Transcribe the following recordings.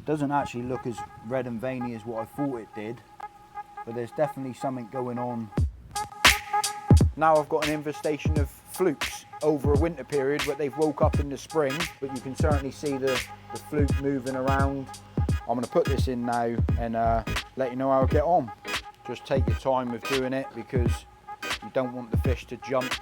Doesn't actually look as red and veiny as what I thought it did, but there's definitely something going on. Now I've got an infestation of flukes over a winter period, but they've woke up in the spring, but you can certainly see the fluke moving around. I'm going to put this in now and let you know how I get on. Just take your time with doing it because you don't want the fish to jump,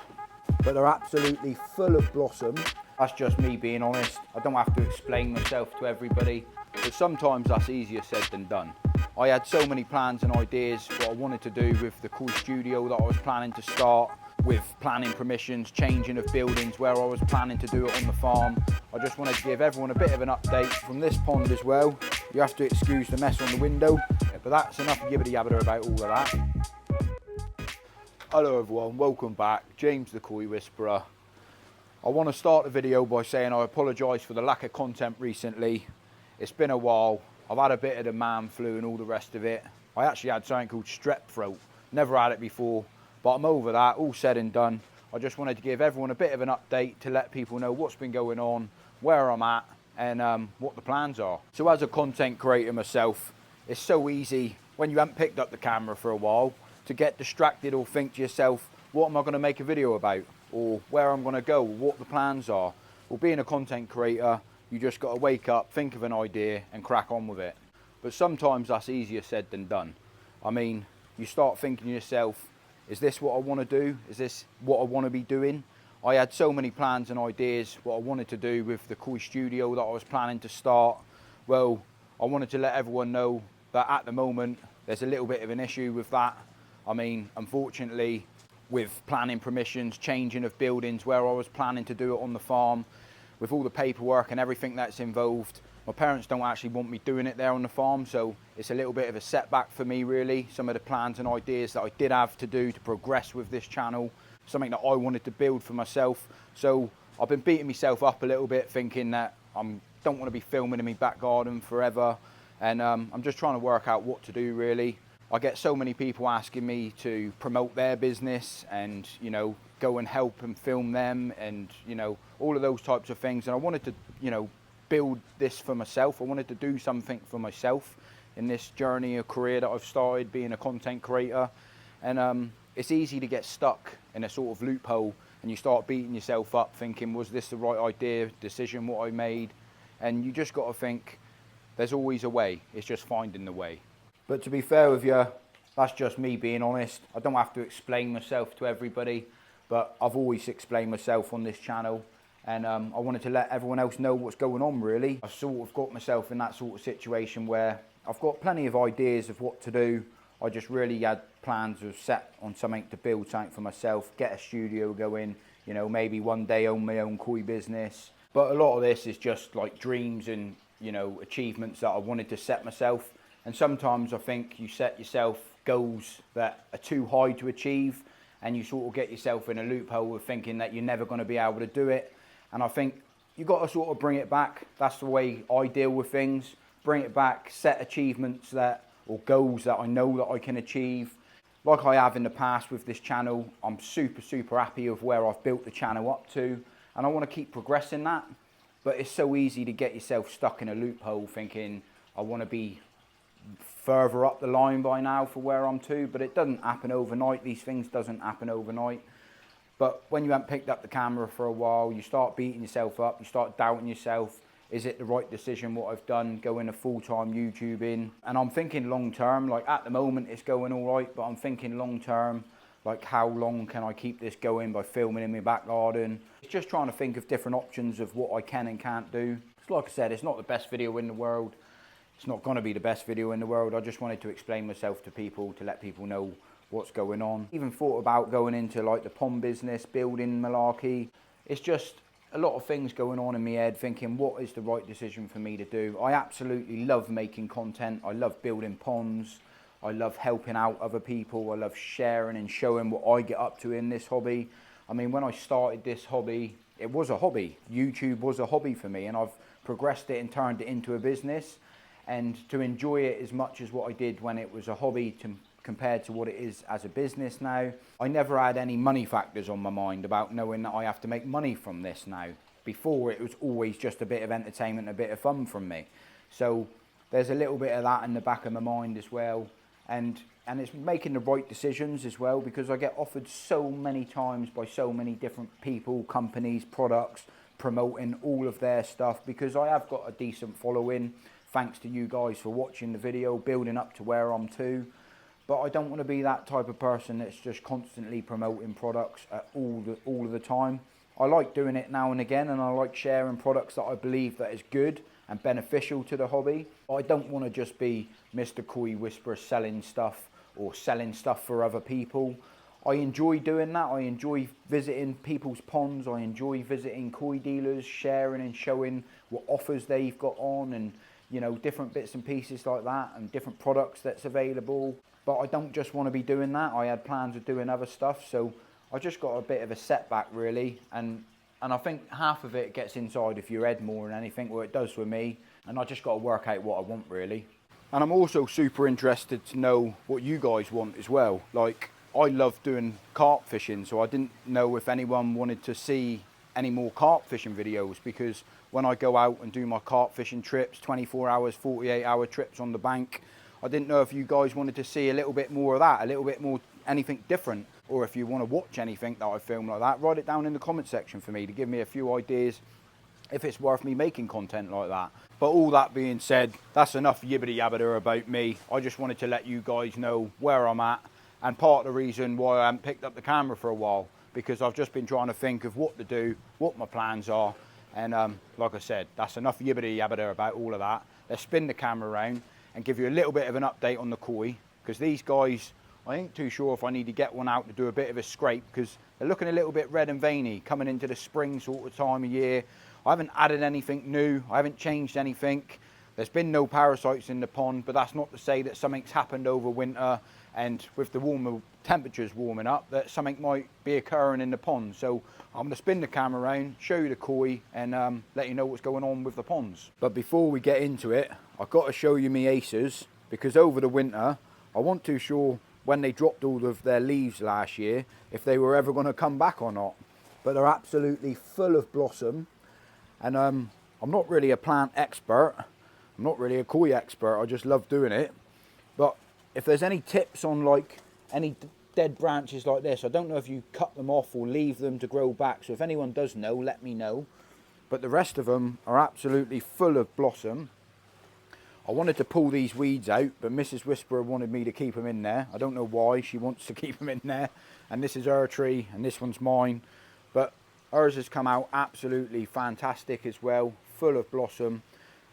but they're absolutely full of blossom. That's just me being honest. I don't have to explain myself to everybody, but sometimes that's easier said than done. I had so many plans and ideas what I wanted to do with the koi studio that I was planning to start, with planning permissions, changing of buildings, where I was planning to do it on the farm. I just wanted to give everyone a bit of an update from this pond as well. You have to excuse the mess on the window, but that's enough yibbity yabba about all of that. Hello everyone, welcome back. James the Koi Whisperer. I want to start the video by saying I apologise for the lack of content recently. It's been a while. I've had a bit of the man flu and all the rest of it. I actually had something called strep throat. Never had it before, but I'm over that, all said and done. I just wanted to give everyone a bit of an update to let people know what's been going on, where I'm at, and what the plans are. So as a content creator myself, it's so easy when you haven't picked up the camera for a while to get distracted or think to yourself, what am I going to make a video about? Or where I'm going to go, what the plans are. Well, being a content creator, you just got to wake up, think of an idea and crack on with it. But sometimes that's easier said than done. I mean, you start thinking to yourself, is this what I want to do? Is this what I want to be doing? I had so many plans and ideas what I wanted to do with the koi studio that I was planning to start. Well, I wanted to let everyone know that at the moment, there's a little bit of an issue with that. I mean, unfortunately, with planning permissions, changing of buildings, where I was planning to do it on the farm, with all the paperwork and everything that's involved, my parents don't actually want me doing it there on the farm, so it's a little bit of a setback for me really. Some of the plans and ideas that I did have to do to progress with this channel, something that I wanted to build for myself. So I've been beating myself up a little bit, thinking that I don't want to be filming in my back garden forever, and I'm just trying to work out what to do really. I get so many people asking me to promote their business and, you know, go and help and film them and, you know, all of those types of things. And I wanted to, you know, build this for myself. I wanted to do something for myself in this journey or career that I've started being a content creator. And it's easy to get stuck in a sort of loophole and you start beating yourself up thinking, was this the right idea, decision, what I made? And you just got to think there's always a way. It's just finding the way. But to be fair with you, that's just me being honest. I don't have to explain myself to everybody, but I've always explained myself on this channel. And I wanted to let everyone else know what's going on really. I sort of got myself in that sort of situation where I've got plenty of ideas of what to do. I just really had plans of set on something to build something for myself, get a studio going, you know, maybe one day own my own koi business. But a lot of this is just like dreams and, you know, achievements that I wanted to set myself. And sometimes I think you set yourself goals that are too high to achieve and you sort of get yourself in a loophole of thinking that you're never going to be able to do it. And I think you've got to sort of bring it back. That's the way I deal with things. Bring it back, set achievements that, or goals that I know that I can achieve. Like I have in the past with this channel, I'm super happy with where I've built the channel up to. And I want to keep progressing that. But it's so easy to get yourself stuck in a loophole thinking, I want to be further up the line by now for where I'm to, but it doesn't happen overnight. These things doesn't happen overnight. But when you haven't picked up the camera for a while, you start beating yourself up, you start doubting yourself. Is it the right decision what I've done, going to full-time YouTubing? And I'm thinking long term, like at the moment it's going all right, but I'm thinking long term, like how long can I keep this going by filming in my back garden? It's just trying to think of different options of what I can and can't do. So like I said, it's not the best video in the world. It's not going to be the best video in the world. I just wanted to explain myself to people, to let people know what's going on. Even thought about going into like the pond business, building malarkey. It's just a lot of things going on in my head, thinking what is the right decision for me to do. I absolutely love making content. I love building ponds. I love helping out other people. I love sharing and showing what I get up to in this hobby. I mean, when I started this hobby, it was a hobby. YouTube was a hobby for me, and I've progressed it and turned it into a business. And to enjoy it as much as what I did when it was a hobby compared to what it is as a business now, I never had any money factors on my mind about knowing that I have to make money from this now. Before, it was always just a bit of entertainment, a bit of fun from me. So there's a little bit of that in the back of my mind as well, and it's making the right decisions as well, because I get offered so many times by so many different people, companies, products, promoting all of their stuff, because I have got a decent following, thanks to you guys for watching the video, building up to where I'm to. But I don't want to be that type of person that's just constantly promoting products at all of the time. I like doing it now and again, and I like sharing products that I believe that is good and beneficial to the hobby. I don't want to just be Mr. Koi Whisperer selling stuff or selling stuff for other people. I enjoy doing that. I enjoy visiting people's ponds. I enjoy visiting koi dealers, sharing and showing what offers they've got on, and you know, different bits and pieces like that, and different products that's available. But I don't just want to be doing that. I had plans of doing other stuff, so I just got a bit of a setback really, and I think half of it gets inside of your head more than anything, well it does for me, and I just got to work out what I want really. And I'm also super interested to know what you guys want as well. Like, I love doing carp fishing, so I didn't know if anyone wanted to see any more carp fishing videos, because when I go out and do my carp fishing trips, 24 hours, 48-hour trips on the bank, I didn't know if you guys wanted to see a little bit more of that, a little bit more anything different, or if you want to watch anything that I film like that, write it down in the comment section for me to give me a few ideas if it's worth me making content like that. But all that being said, that's enough yibbity yabbida about me. I just wanted to let you guys know where I'm at, and part of the reason why I haven't picked up the camera for a while, because I've just been trying to think of what to do, what my plans are, and like I said, that's enough yibbity yabbida about all of that. Let's spin the camera around and give you a little bit of an update on the koi, because these guys, I ain't too sure if I need to get one out to do a bit of a scrape, because they're looking a little bit red and veiny coming into the spring sort of time of year. I haven't added anything new, I haven't changed anything. There's been no parasites in the pond, but that's not to say that something's happened over winter, and with the warmer temperatures warming up, that something might be occurring in the pond. So I'm going to spin the camera around, show you the koi, and let you know what's going on with the ponds. But before we get into it, I've got to show you me acers, because over the winter, I wasn't too sure when they dropped all of their leaves last year, if they were ever going to come back or not. But they're absolutely full of blossom, and I'm not really a plant expert, I'm not really a koi expert, I just love doing it. But if there's any tips on like any dead branches like this, I don't know if you cut them off or leave them to grow back, so if anyone does know, let me know. But the rest of them are absolutely full of blossom. I wanted to pull these weeds out, but Mrs. Whisperer wanted me to keep them in there. I don't know why she wants to keep them in there. And this is her tree, and this one's mine. But hers has come out absolutely fantastic as well, full of blossom.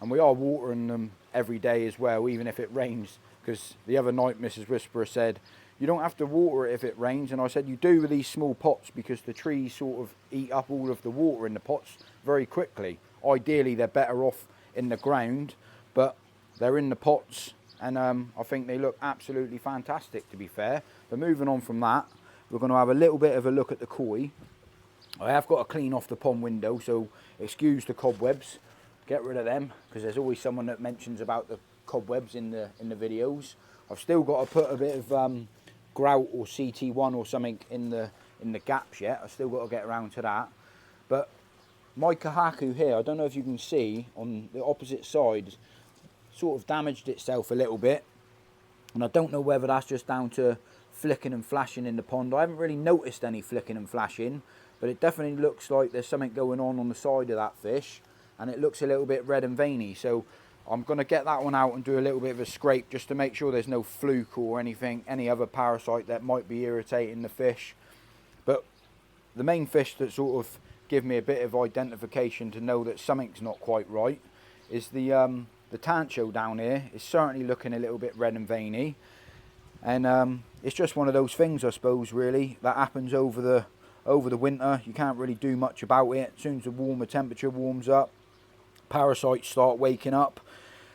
And we are watering them every day as well, even if it rains. Because the other night Mrs. Whisperer said, you don't have to water it if it rains. And I said, you do with these small pots, because the trees sort of eat up all of the water in the pots very quickly. Ideally, they're better off in the ground, but they're in the pots, and I think they look absolutely fantastic, to be fair. But moving on from that, we're going to have a little bit of a look at the koi. I have got to clean off the pond window, so excuse the cobwebs. Get rid of them, because there's always someone that mentions about the cobwebs in the videos. I've still got to put a bit of grout or CT1 or something in the gaps yet. I've still got to get around to that. But my kahaku here, I don't know if you can see on the opposite side, sort of damaged itself a little bit, and I don't know whether that's just down to flicking and flashing in the pond. I haven't really noticed any flicking and flashing, but it definitely looks like there's something going on the side of that fish, and it looks a little bit red and veiny. So I'm going to get that one out and do a little bit of a scrape, just to make sure there's no fluke or anything, any other parasite that might be irritating the fish. But the main fish that sort of give me a bit of identification to know that something's not quite right is the tancho down here. Is certainly looking a little bit red and veiny, and it's just one of those things, I suppose, really, that happens over the winter. You can't really do much about it. As soon as the warmer temperature warms up, parasites start waking up,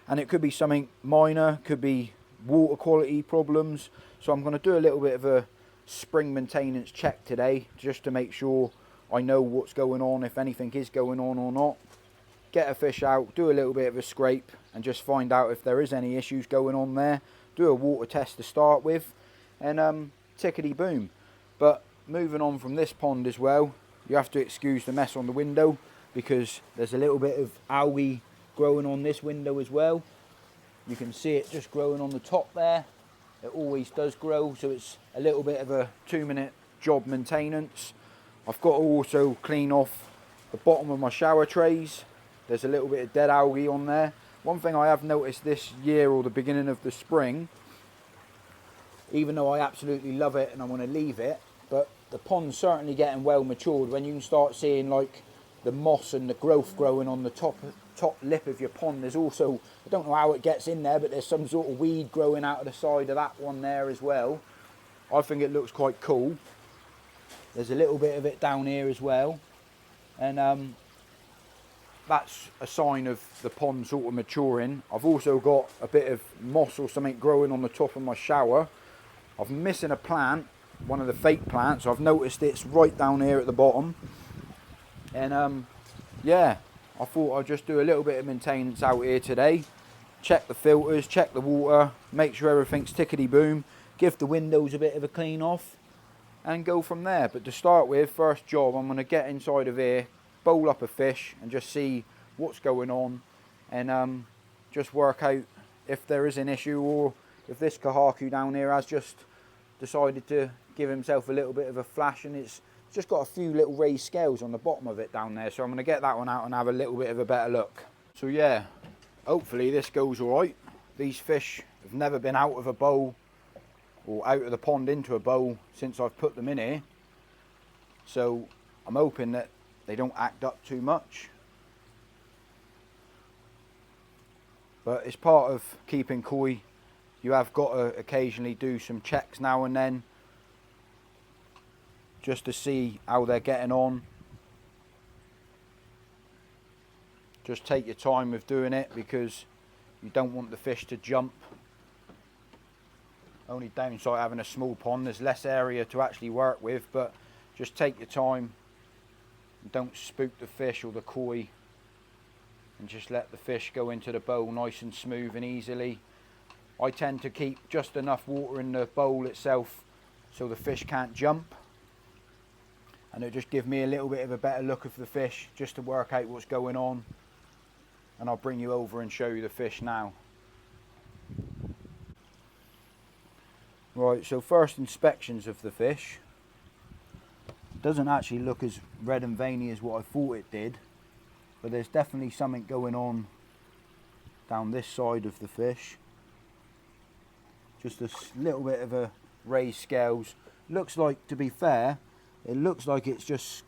and it could be something minor, could be water quality problems. So I'm going to do a little bit of a spring maintenance check today, just to make sure I know what's going on, if anything is going on or not. Get a fish out, do a little bit of a scrape, and just find out if there is any issues going on there. Do a water test to start with, and tickety boom. But moving on from this pond as well, you have to excuse the mess on the window, because there's a little bit of algae growing on this window as well. You can see it just growing on the top there. It always does grow, so it's a little bit of a 2-minute job maintenance. I've got to also clean off the bottom of my shower trays. There's a little bit of dead algae on there. One thing I have noticed this year, or the beginning of the spring, even though I absolutely love it and I want to leave it, but the pond's certainly getting well matured when you can start seeing like the moss and the growth growing on the top lip of your pond. There's also, I don't know how it gets in there, but there's some sort of weed growing out of the side of that one there as well. I think it looks quite cool. There's a little bit of it down here as well, and that's a sign of the pond sort of maturing. I've also got a bit of moss or something growing on the top of my shower. I'm missing a plant, one of the fake plants. I've noticed it's right down here at the bottom, and yeah, I thought I'd just do a little bit of maintenance out here today. Check the filters, check the water, make sure everything's tickety boom, give the windows a bit of a clean off, and go from there. But to start with, first job, I'm going to get inside of here, bowl up a fish and just see what's going on, and just work out if there is an issue, or if this kahaku down here has just decided to give himself a little bit of a flash, and it's just got a few little raised scales on the bottom of it down there. So I'm going to get that one out and have a little bit of a better look. So yeah, hopefully this goes all right. These fish have never been out of a bowl or out of the pond into a bowl since I've put them in here, so I'm hoping that they don't act up too much. But it's part of keeping koi. You have got to occasionally do some checks now and then, just to see how they're getting on. Just take your time with doing it, because you don't want the fish to jump. Only downside having a small pond, there's less area to actually work with, but just take your time and don't spook the fish or the koi, and just let the fish go into the bowl nice and smooth and easily. I tend to keep just enough water in the bowl itself so the fish can't jump, and it'll just give me a little bit of a better look of the fish, just to work out what's going on. And I'll bring you over and show you the fish now. Right, so first inspections of the fish. Doesn't actually look as red and veiny as what I thought it did, but there's definitely something going on down this side of the fish. Just a little bit of a raised scales. Looks like, to be fair, it looks like it's just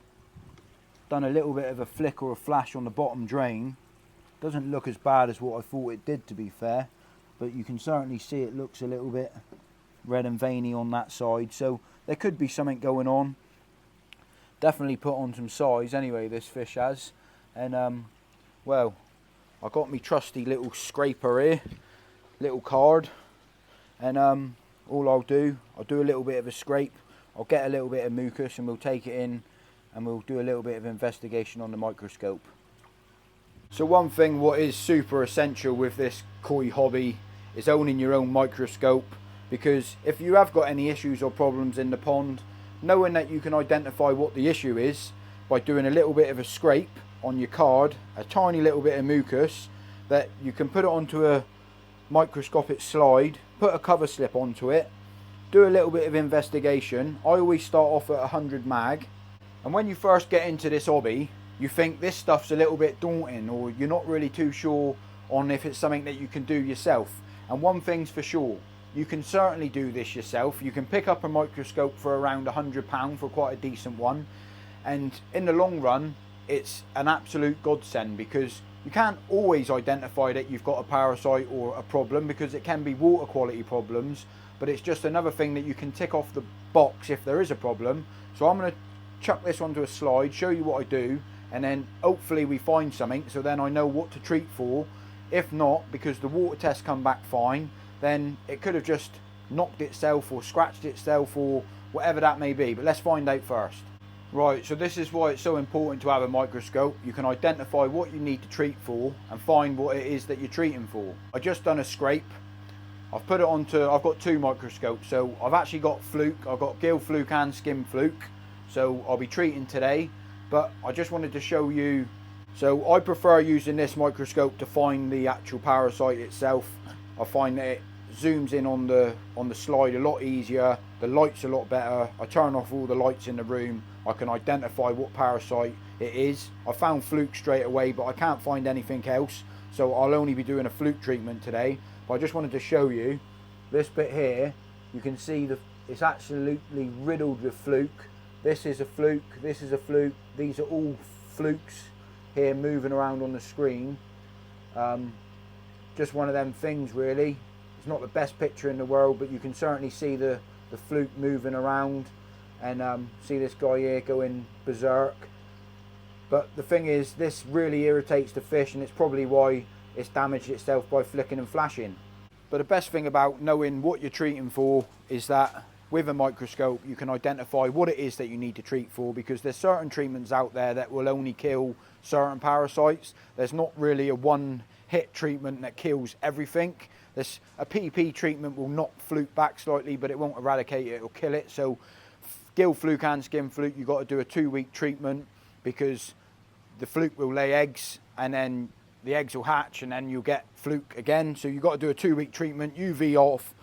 done a little bit of a flick or a flash on the bottom drain. Doesn't look as bad as what I thought it did, to be fair, but you can certainly see it looks a little bit red and veiny on that side, so there could be something going on. Definitely put on some size anyway, this fish has. And well, I got me trusty little scraper here, little card, and all I'll do a little bit of a scrape. I'll get a little bit of mucus and we'll take it in and we'll do a little bit of investigation on the microscope. So one thing what is super essential with this koi hobby is owning your own microscope, because if you have got any issues or problems in the pond, knowing that you can identify what the issue is by doing a little bit of a scrape on your card, a tiny little bit of mucus, that you can put it onto a microscopic slide, put a cover slip onto it, do a little bit of investigation. I always start off at 100 mag, and when you first get into this hobby, you think this stuff's a little bit daunting, or you're not really too sure on if it's something that you can do yourself. And one thing's for sure, you can certainly do this yourself. You can pick up a microscope for around £100 for quite a decent one, and in the long run it's an absolute godsend, because you can't always identify that you've got a parasite or a problem, because it can be water quality problems, but it's just another thing that you can tick off the box if there is a problem. So I'm going to chuck this onto a slide, show you what I do, and then hopefully we find something, so then I know what to treat for. If not, because the water tests come back fine, then it could have just knocked itself or scratched itself or whatever that may be. But let's find out first. Right, so this is why it's so important to have a microscope. You can identify what you need to treat for and find what it is that you're treating for. I just done a scrape. I've put it onto, I've got two microscopes, so I've actually got fluke, I've got gill fluke and skim fluke, so I'll be treating today. But I just wanted to show you, so I prefer using this microscope to find the actual parasite itself. I find that it zooms in on the slide a lot easier, the light's a lot better. I turn off all the lights in the room, I can identify what parasite it is. I found fluke straight away, but I can't find anything else, so I'll only be doing a fluke treatment today. But I just wanted to show you this bit here. You can see it's absolutely riddled with fluke. This is a fluke, this is a fluke, these are all flukes here moving around on the screen. Just one of them things really. It's not the best picture in the world, but you can certainly see the fluke moving around, and see this guy here going berserk. But the thing is, this really irritates the fish, and it's probably why it's damaged itself by flicking and flashing. But the best thing about knowing what you're treating for is that with a microscope you can identify what it is that you need to treat for, because there's certain treatments out there that will only kill certain parasites. There's not really a one hit treatment that kills everything. A PP treatment will knock fluke back slightly, but it won't eradicate it, it'll kill it. So gill fluke and skin fluke, you've got to do a 2-week treatment, because the fluke will lay eggs and then the eggs will hatch and then you'll get fluke again. So you've got to do a 2-week treatment, UV off.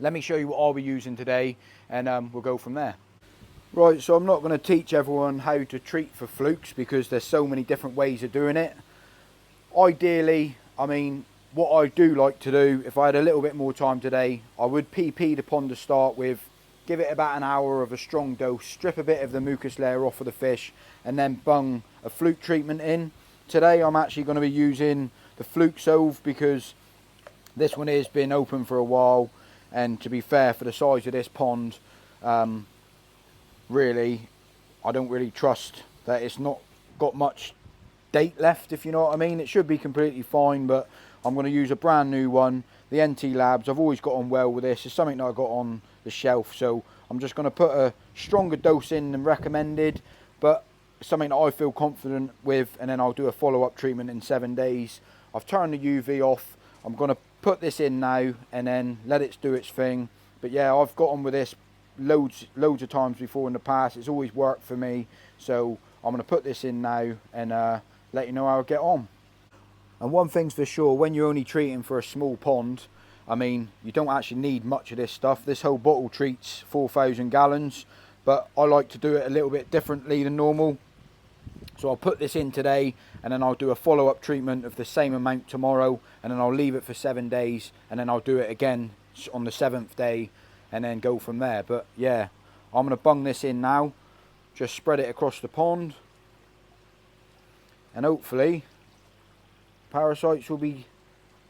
Let me show you what I'll be using today, and we'll go from there. Right, so I'm not going to teach everyone how to treat for flukes because there's so many different ways of doing it. Ideally, I mean, what I do like to do, if I had a little bit more time today, I would PP the pond to start with, give it about an hour of a strong dose, strip a bit of the mucus layer off of the fish, and then bung a fluke treatment in. Today I'm actually going to be using the fluke Sove because this one has been open for a while, and to be fair, for the size of this pond, really, I don't really trust that it's not got much date left, if you know what I mean. It should be completely fine, but I'm going to use a brand new one, the NT Labs. I've always got on well with this. It's something that I got on the shelf, so I'm just going to put a stronger dose in than recommended, but something that I feel confident with, and then I'll do a follow-up treatment in 7 days. I've turned the UV off. I'm going to put this in now and then let it do its thing. But yeah, I've got on with this loads of times before in the past. It's always worked for me, so I'm going to put this in now and let you know how I get on. And one thing's for sure, when you're only treating for a small pond, I mean, you don't actually need much of this stuff. This whole bottle treats 4,000 gallons, but I like to do it a little bit differently than normal. So I'll put this in today, and then I'll do a follow-up treatment of the same amount tomorrow, and then I'll leave it for 7 days, and then I'll do it again on the 7th day, and then go from there. But yeah, I'm going to bung this in now, just spread it across the pond, and hopefully parasites will be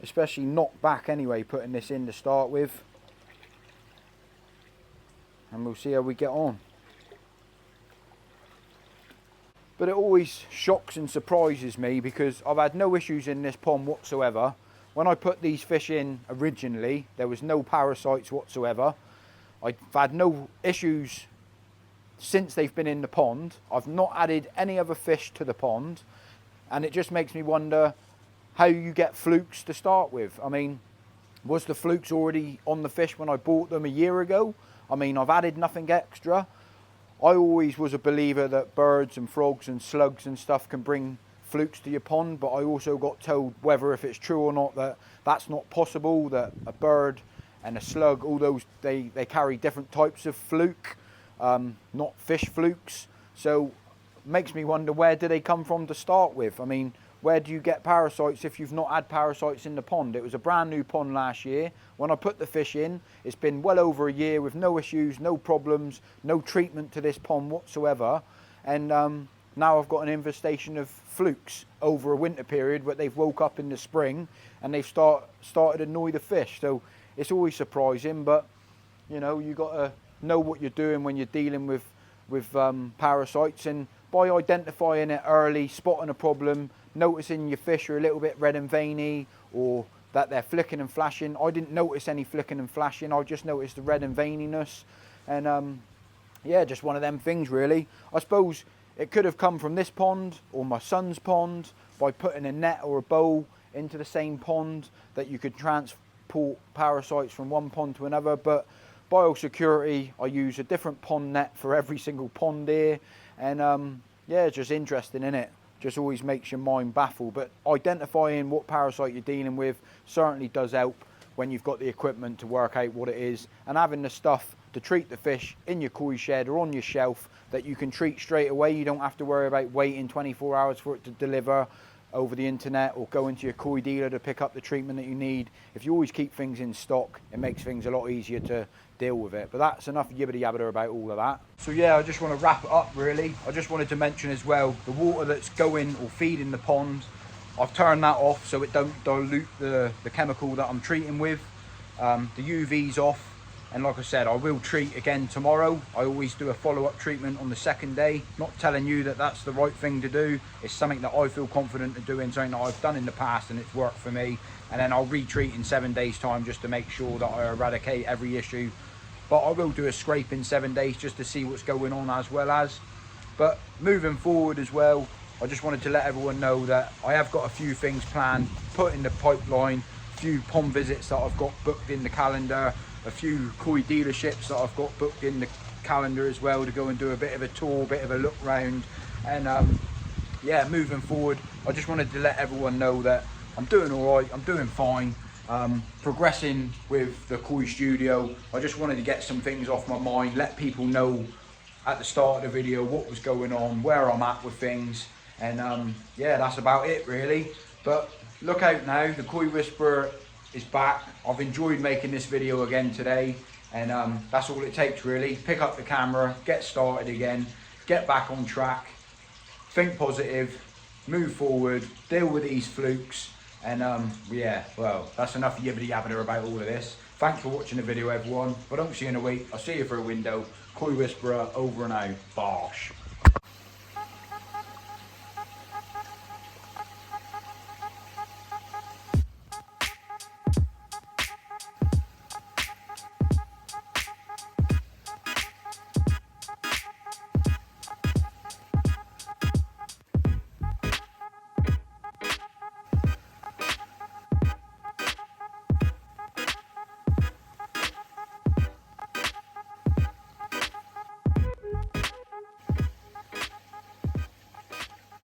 especially knocked back anyway, putting this in to start with, and we'll see how we get on. But it always shocks and surprises me because I've had no issues in this pond whatsoever. When I put these fish in originally, there was no parasites whatsoever. I've had no issues since they've been in the pond. I've not added any other fish to the pond, and it just makes me wonder how you get flukes to start with. I mean, was the flukes already on the fish when I bought them a year ago? I mean, I've added nothing extra. I always was a believer that birds and frogs and slugs and stuff can bring flukes to your pond, but I also got told, whether if it's true or not, that that's not possible, that a bird and a slug, all those, they carry different types of fluke, not fish flukes. So it makes me wonder, where do they come from to start with? I mean, where do you get parasites if you've not had parasites in the pond? It was a brand new pond last year. When I put the fish in, it's been well over a year with no issues, no problems, no treatment to this pond whatsoever. And now I've got an infestation of flukes over a winter period where they've woke up in the spring and they've started to annoy the fish. So it's always surprising, but you know, you got to know what you're doing when you're dealing with parasites, and by identifying it early, spotting a problem, noticing your fish are a little bit red and veiny, or that they're flicking and flashing. I didn't notice any flicking and flashing, I just noticed the red and veininess, and yeah, just one of them things really. I suppose it could have come from this pond or my son's pond by putting a net or a bowl into the same pond, that you could transport parasites from one pond to another. But biosecurity, I use a different pond net for every single pond here, and yeah, it's just interesting, isn't it? Just always makes your mind baffle. But identifying what parasite you're dealing with certainly does help. when you've got the equipment to work out what it is, and having the stuff to treat the fish in your koi shed or on your shelf that you can treat straight away. You don't have to worry about waiting 24 hours for it to deliver over the internet or go into your koi dealer to pick up the treatment that you need. If you always keep things in stock, it makes things a lot easier to deal with it. But that's enough yibbity yabbity about all of that. So yeah, I just want to wrap it up really. I just wanted to mention as well, the water that's going or feeding the pond, I've turned that off so it don't dilute the chemical that I'm treating with. The UV's off, and like I said, I will treat again tomorrow. I always do a follow-up treatment on the second day. Not telling you that that's the right thing to do. It's something that I feel confident in doing, something that I've done in the past and it's worked for me. And then I'll retreat in 7 days time just to make sure that I eradicate every issue. But I will do a scrape in 7 days just to see what's going on as well as. But moving forward as well, I just wanted to let everyone know that I have got a few things planned, put in the pipeline, a few pond visits that I've got booked in the calendar, a few koi dealerships that I've got booked in the calendar as well to go and do a bit of a tour, a bit of a look round. And yeah, moving forward, I just wanted to let everyone know that I'm doing all right, I'm doing fine, progressing with the koi studio. I just wanted to get some things off my mind, let people know at the start of the video what was going on, where I'm at with things. And yeah, that's about it really. But look out now, the Koi Whisperer is back. I've enjoyed making this video again today, and that's all it takes really. Pick up the camera, get started again, get back on track, think positive, move forward, deal with these flukes. And yeah, well, that's enough yibbity yabbity about all of this. Thanks for watching the video everyone. If I don't see you in a week, I'll see you for a window. Koi Whisperer over and out. Bosh.